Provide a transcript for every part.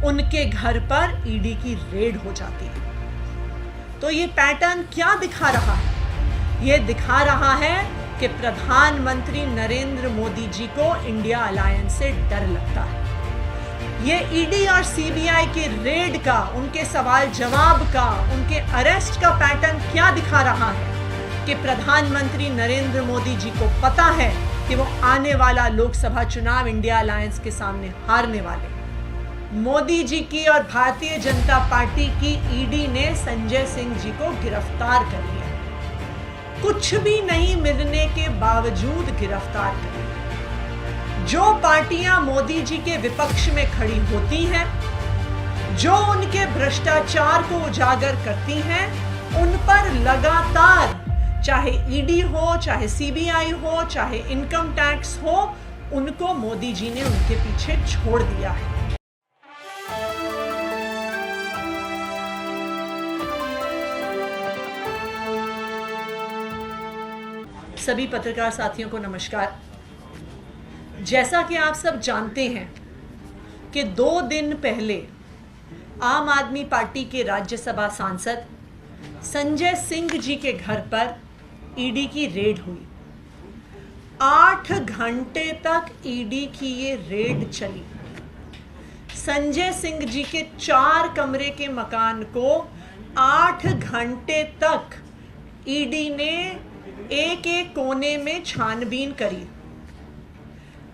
उनके घर पर ईडी की रेड हो जाती है। तो ये पैटर्न क्या दिखा रहा है? ये दिखा रहा है कि प्रधानमंत्री नरेंद्र मोदी जी को इंडिया अलायंस से डर लगता है। ये ईडी और सीबीआई के रेड का, उनके सवाल जवाब का, उनके अरेस्ट का पैटर्न क्या दिखा रहा है कि प्रधानमंत्री नरेंद्र मोदी जी को पता है कि वो आने वाला लोकसभा चुनाव इंडिया अलायंस के सामने हारने वाले। मोदी जी की और भारतीय जनता पार्टी की ईडी ने संजय सिंह जी को गिरफ्तार कर लिया, कुछ भी नहीं मिलने के बावजूद गिरफ्तार कर लिया। जो पार्टियां मोदी जी के विपक्ष में खड़ी होती हैं, जो उनके भ्रष्टाचार को उजागर करती हैं, उन पर लगातार, चाहे ईडी हो, चाहे सीबीआई हो, चाहे इनकम टैक्स हो, उनको मोदी जी ने उनके पीछे छोड़ दिया है। सभी पत्रकार साथियों को नमस्कार। जैसा कि आप सब जानते हैं कि 2 दिन पहले आम आदमी पार्टी के राज्यसभा सांसद संजय सिंह जी के घर पर ईडी की रेड हुई। 8 घंटे तक ईडी की ये रेड चली। संजय सिंह जी के 4 कमरे के मकान को 8 घंटे तक ईडी ने एक एक कोने में छानबीन करी।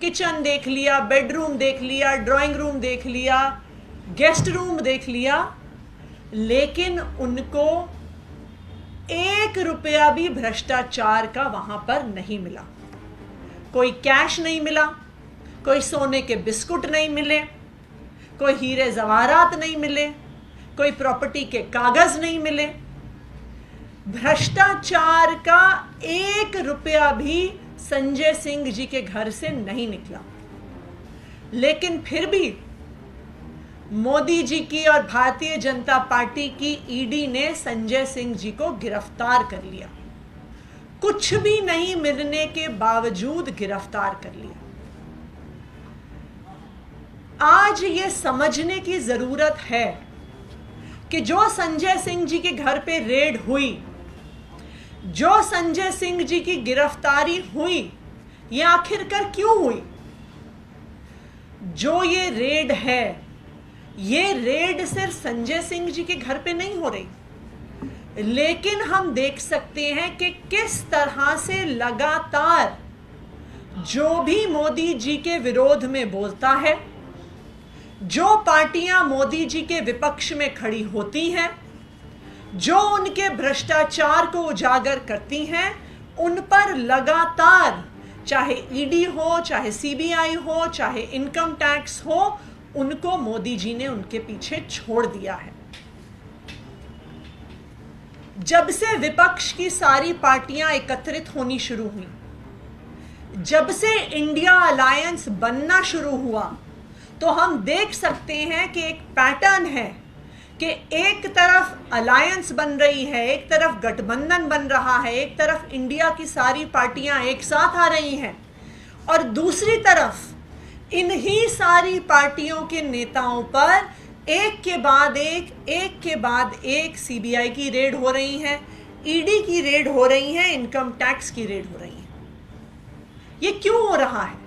किचन देख लिया, बेडरूम देख लिया, ड्राइंग रूम देख लिया, गेस्ट रूम देख लिया, लेकिन उनको 1 रुपया भी भ्रष्टाचार का वहां पर नहीं मिला। कोई कैश नहीं मिला, कोई सोने के बिस्कुट नहीं मिले, कोई हीरे जवाहरात नहीं मिले, कोई प्रॉपर्टी के कागज नहीं मिले। भ्रष्टाचार का 1 रुपया भी संजय सिंह जी के घर से नहीं निकला। लेकिन फिर भी मोदी जी की और भारतीय जनता पार्टी की ईडी ने संजय सिंह जी को गिरफ्तार कर लिया, कुछ भी नहीं मिलने के बावजूद गिरफ्तार कर लिया। आज ये समझने की जरूरत है कि जो संजय सिंह जी के घर पे रेड हुई, जो संजय सिंह जी की गिरफ्तारी हुई, ये आखिरकार क्यों हुई? जो ये रेड है, ये रेड सिर्फ संजय सिंह जी के घर पे नहीं हो रही, लेकिन हम देख सकते हैं कि किस तरह से लगातार जो भी मोदी जी के विरोध में बोलता है, जो पार्टियां मोदी जी के विपक्ष में खड़ी होती हैं, जो उनके भ्रष्टाचार को उजागर करती हैं, उन पर लगातार, चाहे ईडी हो, चाहे सीबीआई हो, चाहे इनकम टैक्स हो, उनको मोदी जी ने उनके पीछे छोड़ दिया है। जब से विपक्ष की सारी पार्टियां एकत्रित होनी शुरू हुई, जब से इंडिया अलायंस बनना शुरू हुआ, तो हम देख सकते हैं कि एक पैटर्न है कि एक तरफ अलायंस बन रही है, एक तरफ गठबंधन बन रहा है, एक तरफ इंडिया की सारी पार्टियां एक साथ आ रही हैं, और दूसरी तरफ इन्हीं सारी पार्टियों के नेताओं पर एक के बाद एक सीबीआई की रेड हो रही है, ईडी की रेड हो रही है, इनकम टैक्स की रेड हो रही है। ये क्यों हो रहा है?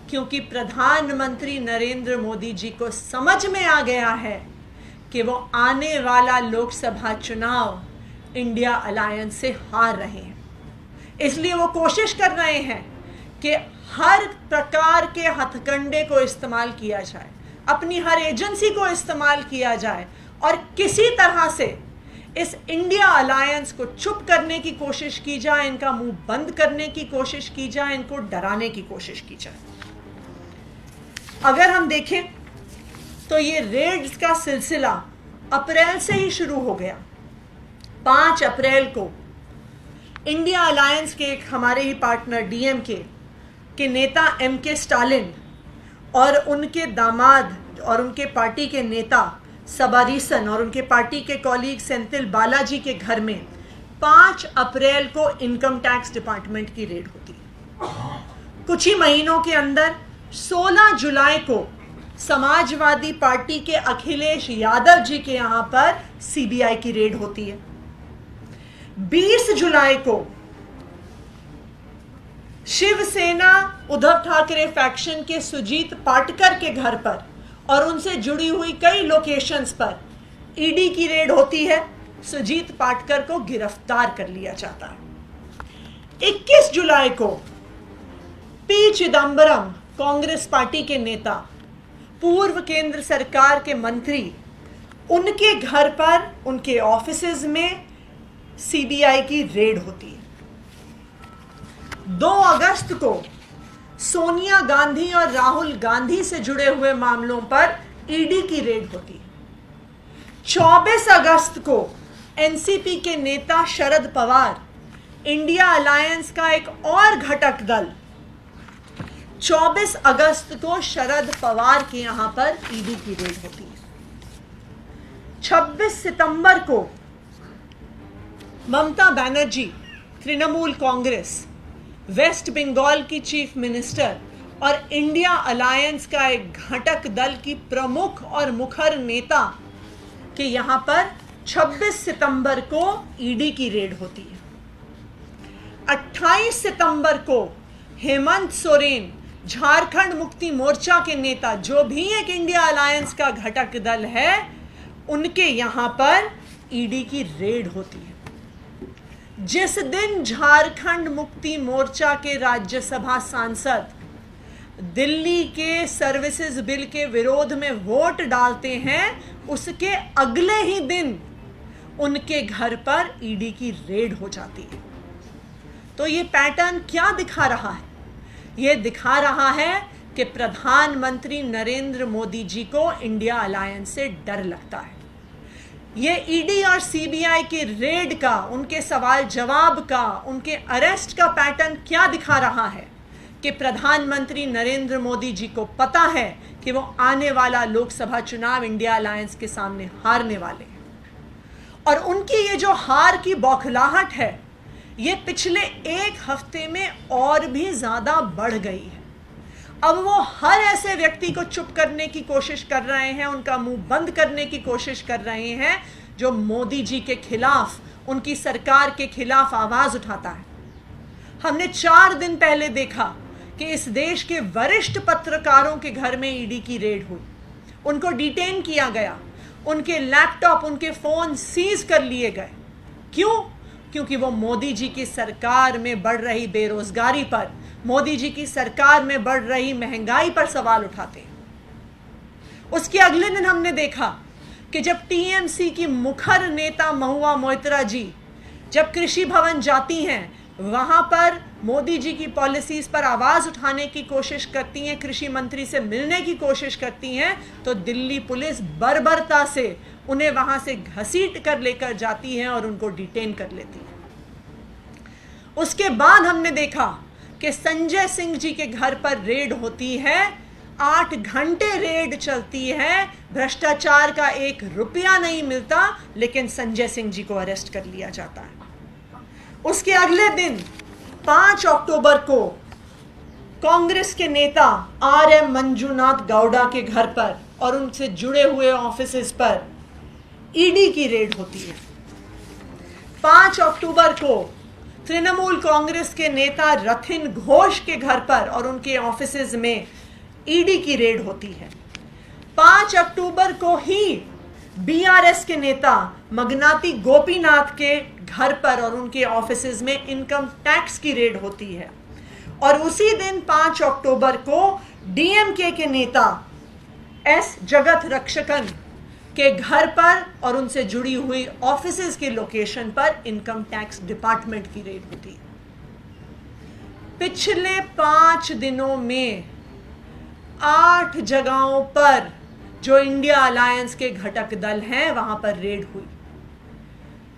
क्योंकि प्रधानमंत्री नरेंद्र मोदी जी को समझ में आ गया है कि वो आने वाला लोकसभा चुनाव इंडिया अलायंस से हार रहे हैं। इसलिए वो कोशिश कर रहे हैं कि हर प्रकार के हथकंडे को इस्तेमाल किया जाए, अपनी हर एजेंसी को इस्तेमाल किया जाए, और किसी तरह से इस इंडिया अलायंस को चुप करने की कोशिश की जाए, इनका मुंह बंद करने की कोशिश की जाए, इनको डराने की कोशिश की जाए। अगर हम देखें तो ये रेड्स का सिलसिला अप्रैल से ही शुरू हो गया। 5 अप्रैल को इंडिया अलायंस के एक हमारे ही पार्टनर डीएमके के नेता एमके स्टालिन और उनके दामाद और उनके पार्टी के नेता सबारीसन और उनके पार्टी के कॉलीग सेंथिल बालाजी के घर में 5 अप्रैल को इनकम टैक्स डिपार्टमेंट की रेड होती है। कुछ ही महीनों के अंदर 16 जुलाई को समाजवादी पार्टी के अखिलेश यादव जी के यहां पर सीबीआई की रेड होती है। 20 जुलाई को शिवसेना उद्धव ठाकरे फैक्शन के सुजीत पाटकर के घर पर और उनसे जुड़ी हुई कई लोकेशंस पर ईडी की रेड होती है। सुजीत पाटकर को गिरफ्तार कर लिया जाता है। 21 जुलाई को पी चिदंबरम, कांग्रेस पार्टी के नेता, पूर्व केंद्र सरकार के मंत्री, उनके घर पर, उनके ऑफिसेज में सीबीआई की रेड होती है। 2 अगस्त को सोनिया गांधी और राहुल गांधी से जुड़े हुए मामलों पर ईडी की रेड होती है। 24 अगस्त को एनसीपी के नेता शरद पवार, इंडिया अलायंस का एक और घटक दल, 24 अगस्त को शरद पवार के यहां पर ईडी की रेड होती है। 26 सितंबर को ममता बनर्जी, तृणमूल कांग्रेस, वेस्ट बंगाल की चीफ मिनिस्टर और इंडिया अलायंस का एक घटक दल की प्रमुख और मुखर नेता के यहां पर 26 सितंबर को ईडी की रेड होती है। 28 सितंबर को हेमंत सोरेन, झारखंड मुक्ति मोर्चा के नेता, जो भी एक इंडिया अलायंस का घटक दल है, उनके यहां पर ईडी की रेड होती है। जिस दिन झारखंड मुक्ति मोर्चा के राज्यसभा सांसद दिल्ली के सर्विसेज बिल के विरोध में वोट डालते हैं, उसके अगले ही दिन उनके घर पर ईडी की रेड हो जाती है। तो ये पैटर्न क्या दिखा रहा है? ये दिखा रहा है कि प्रधानमंत्री नरेंद्र मोदी जी को इंडिया अलायंस से डर लगता है। ये ईडी और सीबीआई के रेड का, उनके सवाल जवाब का, उनके अरेस्ट का पैटर्न क्या दिखा रहा है कि प्रधानमंत्री नरेंद्र मोदी जी को पता है कि वो आने वाला लोकसभा चुनाव इंडिया अलायंस के सामने हारने वाले हैं। और उनकी ये जो हार की बौखलाहट है, ये पिछले 1 हफ्ते में और भी ज्यादा बढ़ गई है। अब वो हर ऐसे व्यक्ति को चुप करने की कोशिश कर रहे हैं, उनका मुंह बंद करने की कोशिश कर रहे हैं, जो मोदी जी के खिलाफ, उनकी सरकार के खिलाफ आवाज उठाता है। हमने 4 दिन पहले देखा कि इस देश के वरिष्ठ पत्रकारों के घर में ईडी की रेड हुई, उनको डिटेन किया गया, उनके लैपटॉप, उनके फोन सीज कर लिए गए। क्यों? क्योंकि वो मोदी जी की सरकार में बढ़ रही बेरोजगारी पर, मोदी जी की सरकार में बढ़ रही महंगाई पर सवाल उठाते हैं। उसके अगले दिन हमने देखा कि जब टीएमसी की मुखर नेता महुआ मोइत्रा जी जब कृषि भवन जाती हैं, वहां पर मोदी जी की पॉलिसीज पर आवाज उठाने की कोशिश करती हैं, कृषि मंत्री से मिलने की कोशिश करती हैं, तो दिल्ली पुलिस बर्बरता से उन्हें वहां से घसीट कर लेकर जाती है और उनको डिटेन कर लेती है। उसके बाद हमने देखा कि संजय सिंह जी के घर पर रेड होती है, 8 घंटे रेड चलती है, भ्रष्टाचार का 1 रुपया नहीं मिलता, लेकिन संजय सिंह जी को अरेस्ट कर लिया जाता है। उसके अगले दिन 5 अक्टूबर को कांग्रेस के नेता आरएम मंजूनाथ गौड़ा के घर पर और उनसे जुड़े हुए ऑफिसेज पर ईडी की रेड होती है। 5 अक्टूबर को तृणमूल कांग्रेस के नेता रथिन घोष के घर पर और उनके ऑफिसेज में ईडी की रेड होती है। 5 अक्टूबर को ही बीआरएस के नेता मगनाती गोपीनाथ के घर पर और उनके ऑफिसेज में इनकम टैक्स की रेड होती है। और उसी दिन 5 अक्टूबर को डीएमके के नेता एस जगत रक्षकन के घर पर और उनसे जुड़ी हुई ऑफिसेज के लोकेशन पर इनकम टैक्स डिपार्टमेंट की रेड होती है। पिछले 5 दिनों में 8 जगहों पर जो इंडिया अलायंस के घटक दल हैं, वहां पर रेड हुई।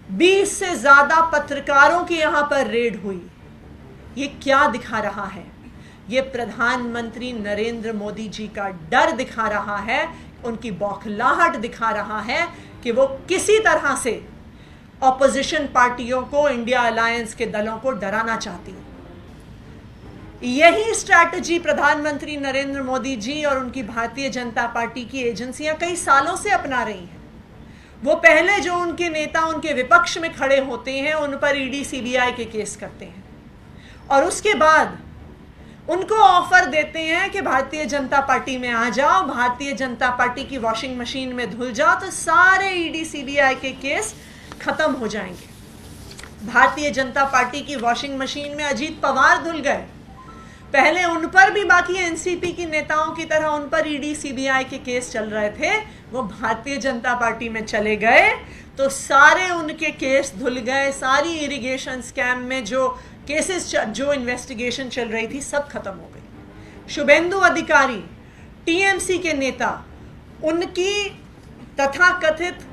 20 से ज्यादा पत्रकारों के यहां पर रेड हुई। ये क्या दिखा रहा है? ये प्रधानमंत्री नरेंद्र मोदी जी का डर दिखा रहा है, उनकी बौखलाहट दिखा रहा है कि वो किसी तरह से ऑपोजिशन पार्टियों को, इंडिया अलायंस के दलों को डराना चाहती है। यही स्ट्रैटेजी प्रधानमंत्री नरेंद्र मोदी जी और उनकी भारतीय जनता पार्टी की एजेंसियां कई सालों से अपना रही हैं। वो पहले जो उनके नेता उनके विपक्ष में खड़े होते हैं उन पर ईडी सीबीआई के केस करते हैं और उसके बाद उनको ऑफर देते हैं कि भारतीय जनता पार्टी में आ जाओ, भारतीय जनता पार्टी की वॉशिंग मशीन में धुल जाओ तो सारे ईडी सीबीआई के केस खत्म हो जाएंगे। भारतीय जनता पार्टी की वॉशिंग मशीन में अजीत पवार धुल गए, पहले उन पर भी बाकी एनसीपी की नेताओं की तरह उन पर ईडी सीबीआई के केस चल रहे थे, वो भारतीय जनता पार्टी में चले गए तो सारे उनके केस धुल गए। सारी इरिगेशन स्कैम में जो केसेस जो इन्वेस्टिगेशन चल रही थी सब खत्म हो गई। शुभेंदु अधिकारी टीएमसी के नेता, उनकी तथाकथित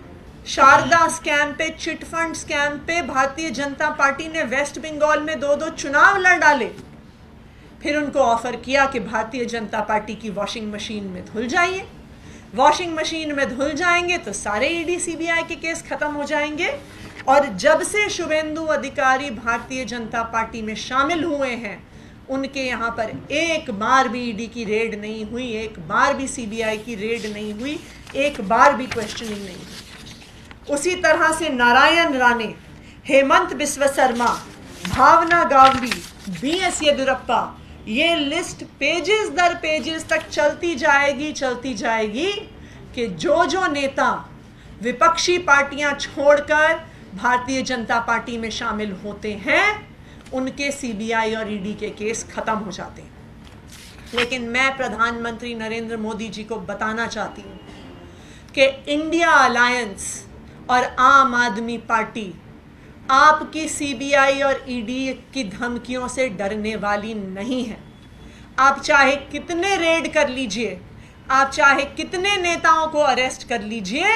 शारदा स्कैम पे, चिटफंड स्कैम पे भारतीय जनता पार्टी ने वेस्ट बंगाल में 2-2 चुनाव लड़ डाले। फिर उनको ऑफर किया कि भारतीय जनता पार्टी की वॉशिंग मशीन में धुल जाइए, वॉशिंग मशीन में धुल जाएंगे तो सारे ईडी सीबीआई के केस खत्म हो जाएंगे। और जब से शुभेंदु अधिकारी भारतीय जनता पार्टी में शामिल हुए हैं उनके यहाँ पर एक बार भी ईडी की रेड नहीं हुई, एक बार भी सीबीआई की रेड नहीं हुई, एक बार भी क्वेश्चनिंग नहीं हुई। उसी तरह से नारायण राणे, हेमंत बिस्वा शर्मा, भावना गावली, बीएस येदियुरप्पा, ये लिस्ट पेजेस दर पेजेस तक चलती जाएगी कि जो नेता विपक्षी पार्टियां छोड़कर भारतीय जनता पार्टी में शामिल होते हैं उनके सीबीआई और ईडी के केस खत्म हो जाते हैं। लेकिन मैं प्रधानमंत्री नरेंद्र मोदी जी को बताना चाहती हूं कि इंडिया अलायंस और आम आदमी पार्टी आपकी सीबीआई और ईडी की धमकियों से डरने वाली नहीं है। आप चाहे कितने रेड कर लीजिए, आप चाहे कितने नेताओं को अरेस्ट कर लीजिए,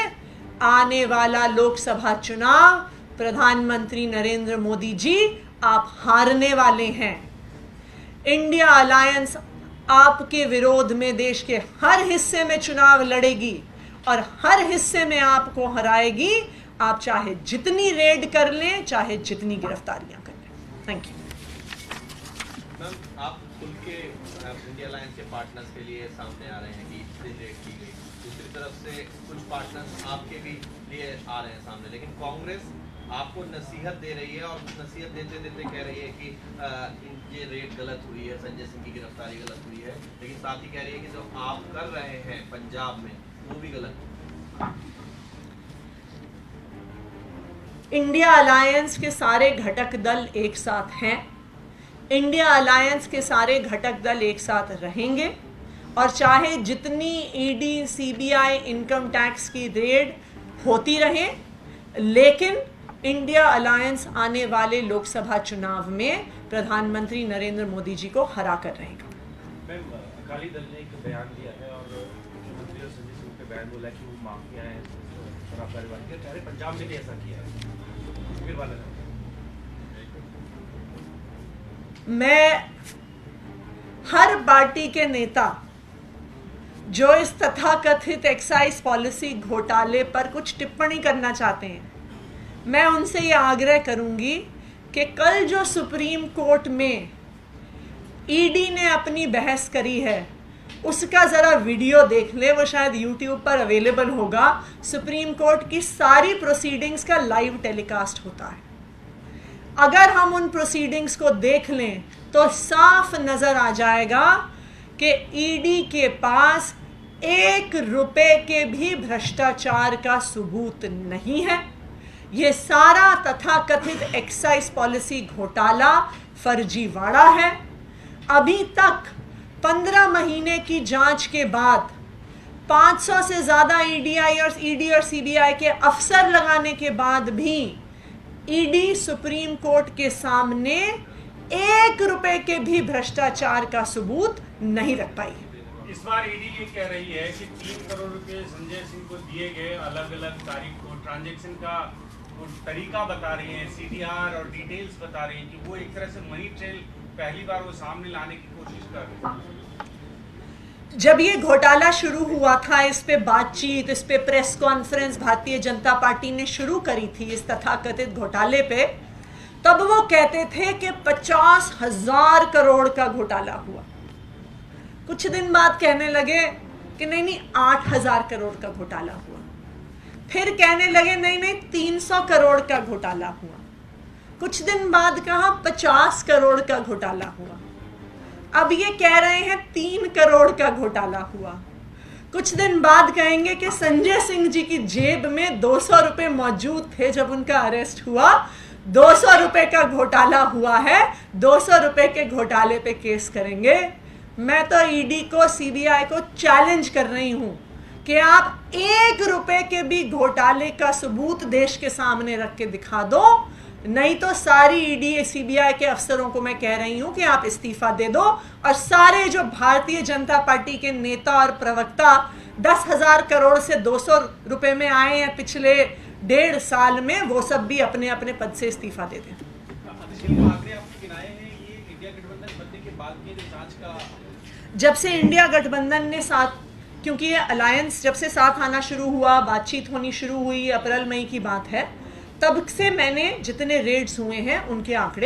आने वाला लोकसभा चुनाव प्रधानमंत्री नरेंद्र मोदी जी आप हारने वाले हैं। इंडिया अलायंस आपके विरोध में देश के हर हिस्से में चुनाव लड़ेगी और हर हिस्से में आपको हराएगी। आप चाहे जितनी रेड कर लें, चाहे जितनी गिरफ्तारियां कर लें। Thank you. मैम, आप खुल के इंडिया अलायंस के पार्टनर्स के लिए सामने आ रहे हैं कि इतनी रेड की गई, दूसरी तरफ से कुछ पार्टनर्स आपके भी लिए आ रहे हैं सामने, लेकिन कांग्रेस आपको नसीहत दे रही है और नसीहत देते देते कह रही है कि ये रेड गलत हुई है, संजय सिंह की गिरफ्तारी गलत हुई है, लेकिन साथ ही कह रही है कि जो आप कर रहे हैं पंजाब में वो भी गलत है। इंडिया अलायंस के सारे घटक दल एक साथ हैं, इंडिया अलायंस के सारे घटक दल एक साथ रहेंगे और चाहे जितनी ईडी सीबीआई इनकम टैक्स की रेड होती रहे, लेकिन इंडिया अलायंस आने वाले लोकसभा चुनाव में प्रधानमंत्री नरेंद्र मोदी जी को हरा कर रहेगा। मैम, अकाली दल ने एक बयान दिया है और मुख्यमंत्री और संजय सिंह के बयान बोला कि वो माफिया हैं, शराब कारोबार के, चाहे पंजाब में भी ऐसा किया है। फिर वाला मैं हर पार्टी के नेता जो इस तथाकथित एक्साइज पॉलिसी घोटाले पर कुछ टिप्पणी करना चाहते हैं, मैं उनसे ये आग्रह करूंगी कि कल जो सुप्रीम कोर्ट में ईडी ने अपनी बहस करी है उसका ज़रा वीडियो देख ले, वो शायद यूट्यूब पर अवेलेबल होगा। सुप्रीम कोर्ट की सारी प्रोसीडिंग्स का लाइव टेलीकास्ट होता है। अगर हम उन प्रोसीडिंग्स को देख लें तो साफ नज़र आ जाएगा कि ईडी के पास 1 रुपए के भी भ्रष्टाचार का सबूत नहीं है। ये सारा तथाकथित एक्साइज पॉलिसी घोटाला फर्जीवाड़ा है। अभी तक 15 महीने की जांच के बाद 500 से ज़्यादा ईडी और सीबीआई के अफसर लगाने के बाद भी ईडी सुप्रीम कोर्ट के सामने 1 रुपए के भी भ्रष्टाचार का सबूत नहीं रख पाई है। इस बार ईडी ये कह रही है कि 3 करोड़ रुपए संजय सिंह को दिए गए, अलग अलग तारीख को ट्रांजैक्शन का वो तरीका बता रही है, सीडीआर और डिटेल्स बता रही है कि वो एक तरह से मनी ट्रेल पहली बार वो सामने लाने की कोशिश कर रहे हैं। जब ये घोटाला शुरू हुआ था, इस पे बातचीत, इस पे press conference Bharatiya Janata party ने शुरू करी थी इस तथाकथित घोटाले पे, तब वो कहते थे कि 50,000 करोड़ का घोटाला हुआ। कुछ दिन बाद कहने लगे कि नहीं 8,000 करोड़ का घोटाला हुआ। फिर कहने लगे नहीं 300 करोड़ का घोटाला हुआ। कुछ दिन बाद कहा 50 करोड़ का घोटाला हुआ। अब ये कह रहे हैं 3 करोड़ का घोटाला हुआ। कुछ दिन बाद कहेंगे कि संजय सिंह जी की जेब में 200 रुपए मौजूद थे जब उनका अरेस्ट हुआ, 200 रुपए का घोटाला हुआ है, 200 रुपए के घोटाले पे केस करेंगे। मैं तो ईडी को, सीबीआई को चैलेंज कर रही हूं कि आप 1 रुपए के भी घोटाले का सबूत देश के सामने रख के दिखा दो, नहीं तो सारी ईडी सीबीआई के अफसरों को मैं कह रही हूं कि आप इस्तीफा दे दो, और सारे जो भारतीय जनता पार्टी के नेता और प्रवक्ता 10,000 करोड़ से 200 रुपए में आए हैं पिछले 1.5 साल में, वो सब भी अपने अपने पद से इस्तीफा दे दें। जब से इंडिया गठबंधन ने साथ, क्योंकि ये अलायंस जब से साथ आना शुरू हुआ, बातचीत होनी शुरू हुई, अप्रैल मई की बात है, तब से मैंने जितने रेड्स हुए हैं उनके आंकड़े